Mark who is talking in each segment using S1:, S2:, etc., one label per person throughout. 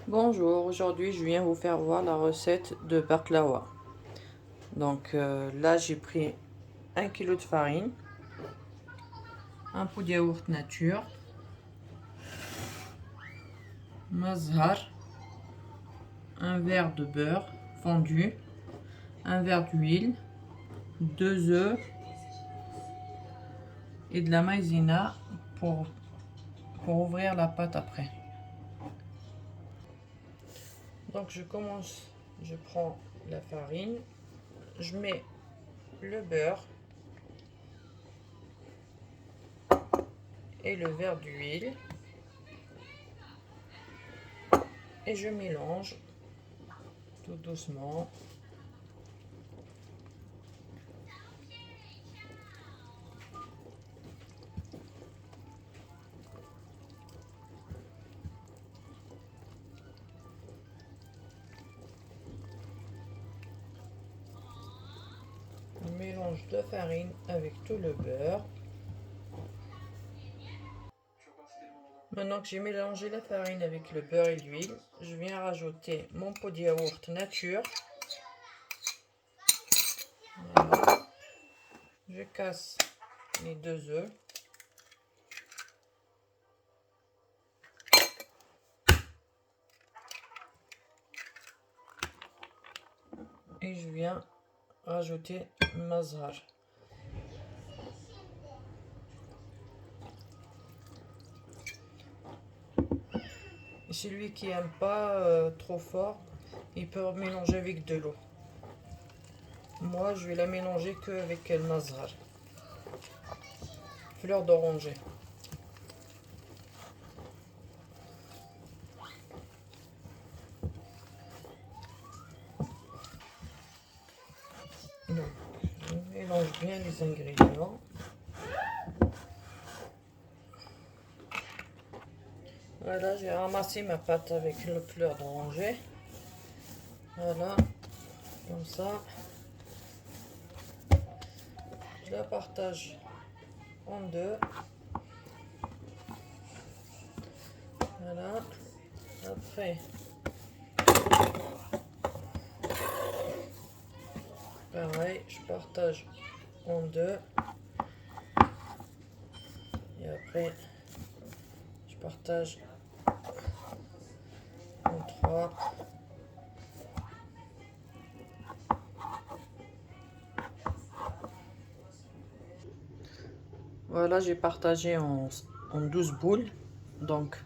S1: Bonjour, aujourd'hui je viens vous faire voir la recette de baklawa. Donc là j'ai pris 1 kg de farine, un pot de yaourt nature, mazhar, un verre de beurre fondu, un verre d'huile, 2 œufs et de la maïzena pour ouvrir la pâte après. Donc je prends la farine, je mets le beurre et le verre d'huile et je mélange tout doucement. On mélange de farine avec tout le beurre. Maintenant que j'ai mélangé la farine avec le beurre et l'huile, je viens rajouter mon pot de yaourt nature. Voilà. Je casse les 2 œufs. Et je viens rajouter mazhar. Celui qui n'aime pas trop fort, il peut mélanger avec de l'eau. Moi, je vais la mélanger qu'avec le mazhar. Fleur d'oranger. Donc, je mélange bien les ingrédients. Voilà, j'ai ramassé ma pâte avec le fleur d'oranger. Voilà, comme ça. Je la partage en deux. Voilà. Après, pareil, je partage en deux. Et après, je partage en trois. Voilà, j'ai partagé en 12 boules. Donc,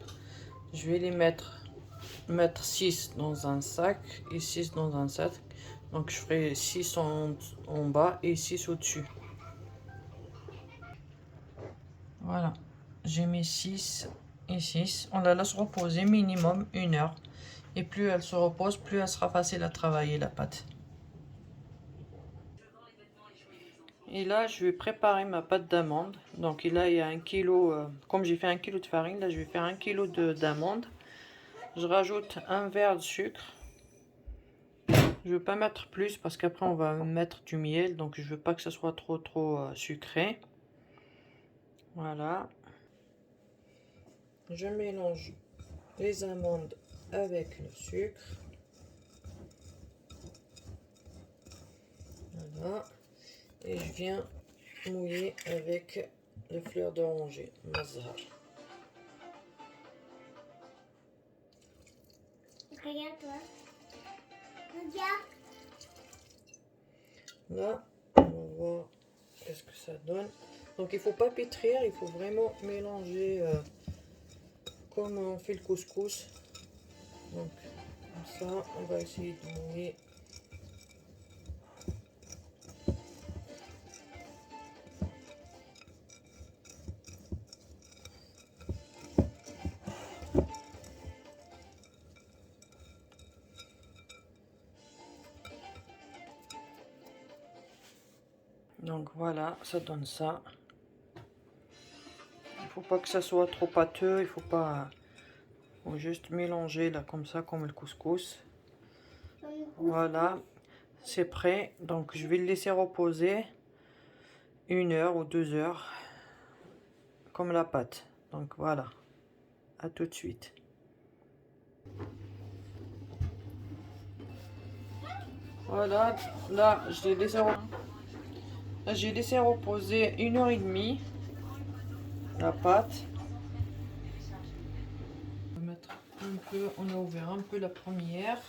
S1: je vais les mettre 6 dans un sac et 6 dans un sac. Donc, je ferai 6 en bas et 6 au-dessus. Voilà, j'ai mis 6 et 6. On la laisse reposer minimum 1 heure. Et plus elle se repose, plus elle sera facile à travailler la pâte. Et là, je vais préparer ma pâte d'amande. Donc là, il y a 1 kg, comme j'ai fait 1 kg de farine, là je vais faire 1 kg d'amandes. Je rajoute un verre de sucre. Je ne veux pas mettre plus parce qu'après on va mettre du miel. Donc je veux pas que ce soit trop sucré. Voilà. Je mélange les amandes avec le sucre. Voilà. Et je viens mouiller avec les fleurs d'oranger, mazhar.
S2: Regarde-toi. Regarde.
S1: Là, on va voir qu'est-ce que ça donne. Donc il faut pas pétrir, il faut vraiment mélanger comme on fait le couscous. Donc comme ça, on va essayer de mouiller. Donc voilà, ça donne ça. Il faut pas que ça soit trop pâteux, il faut pas, faut juste mélanger là comme ça, comme le couscous. Voilà, c'est prêt. Donc je vais le laisser reposer 1 heure ou 2 heures, comme la pâte. Donc voilà, à tout de suite. Voilà, là j'ai laissé reposer 1h30 la pâte. On va mettre un peu, on a ouvert un peu la première.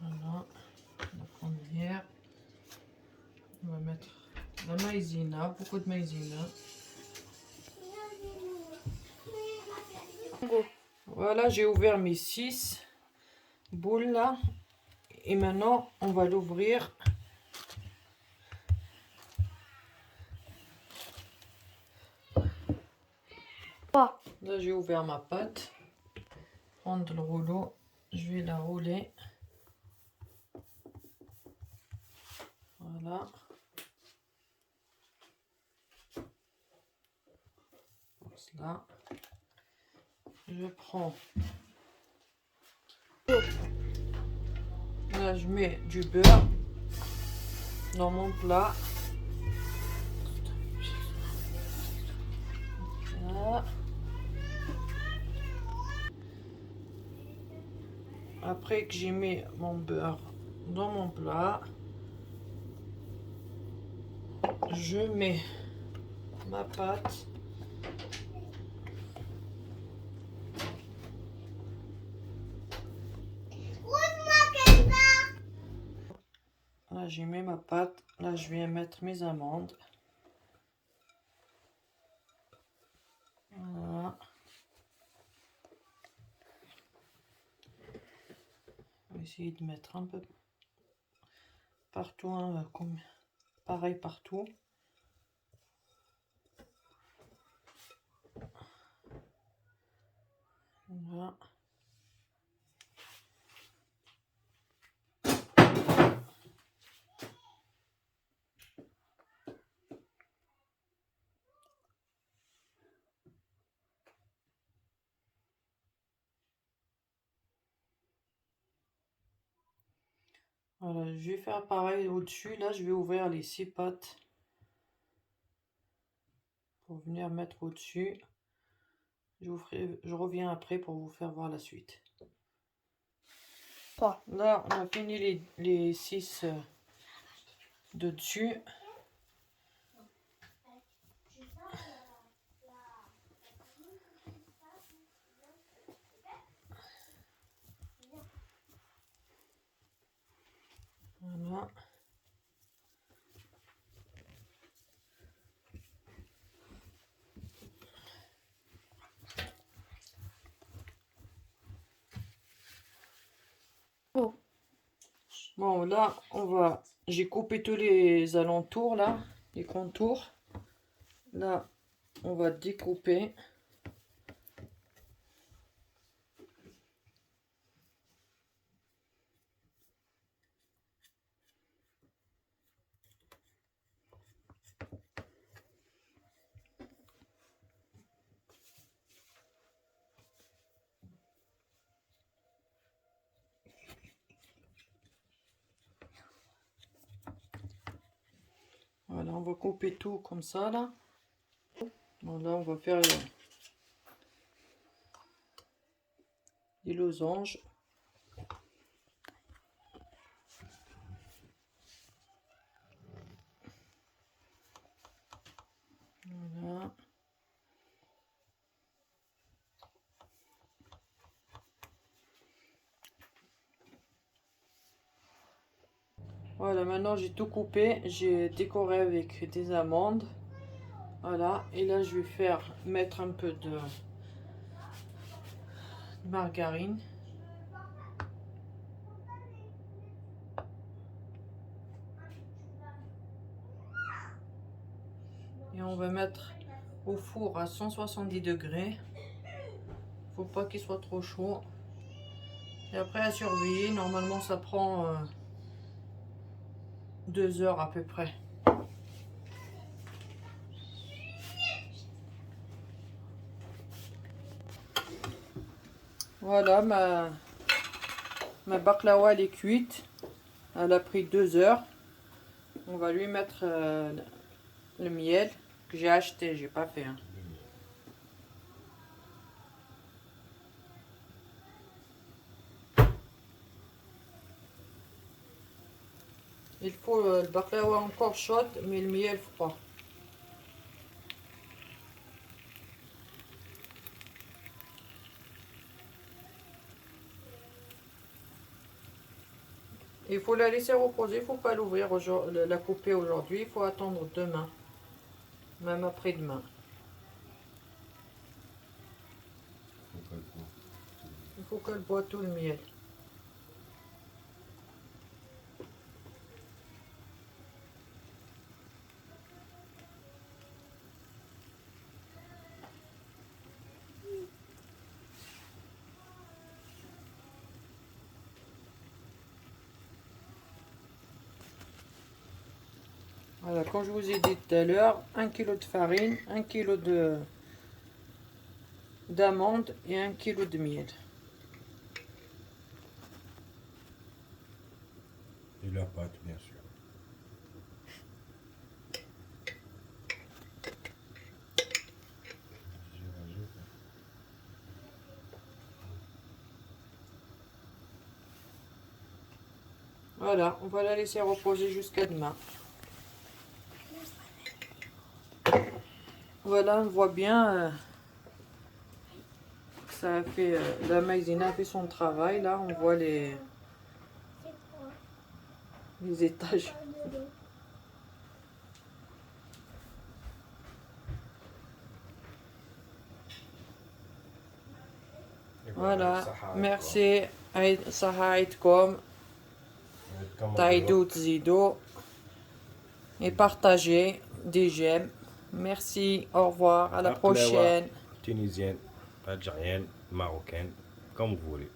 S1: Voilà, la première. On va mettre la maïzena, beaucoup de maïzena. Voilà, j'ai ouvert mes 6 boules là. Et maintenant, on va l'ouvrir. Là, j'ai ouvert ma pâte. Prendre le rouleau, je vais la rouler. Voilà. Pour cela, je prends. Là, je mets du beurre dans mon plat. Voilà. Après que j'ai mis mon beurre dans mon plat, je mets ma pâte. Là, j'ai mis ma pâte. Là, je vais mettre mes amandes. Voilà. On va essayer de mettre un peu partout, hein, comme pareil partout. Voilà. Voilà, je vais faire pareil au-dessus. Là, je vais ouvrir les 6 pâtes pour venir mettre au-dessus. Je reviens après pour vous faire voir la suite. Là, on a fini les 6 de dessus. Voilà. Bon, là, j'ai coupé tous les alentours, là, les contours. Là, on va découper. Voilà, on va couper tout comme ça, là. Bon, là, on va faire les losanges. Voilà. Voilà, maintenant j'ai tout coupé. J'ai décoré avec des amandes. Voilà, et là je vais mettre un peu de margarine. Et on va mettre au four à 170 degrés. Faut pas qu'il soit trop chaud. Et après à surveiller, normalement ça prend 2 heures à peu près. Voilà, ma baklawa elle est cuite. Elle a pris 2 heures. On va lui mettre le miel que j'ai acheté, j'ai pas fait. Hein. Il faut le baklawa encore chaud, mais le miel froid. Il faut la laisser reposer, il ne faut pas l'ouvrir, la couper aujourd'hui, il faut attendre demain, même après-demain. Il faut qu'elle boit tout le miel. Voilà, comme je vous ai dit tout à l'heure, 1 kg de farine, 1 kg d'amandes et 1 kg de miel.
S3: Et la pâte, bien sûr.
S1: Voilà, on va la laisser reposer jusqu'à demain. Voilà, on voit bien que ça a fait, la maïzena a fait son travail. Là, on voit les étages. Voilà, merci. صحة عيدكم. تعيدوا تزيدوا et partagez des j'aime. Merci, au revoir, à la prochaine.
S3: Tunisienne, algérienne, marocaine, comme vous voulez.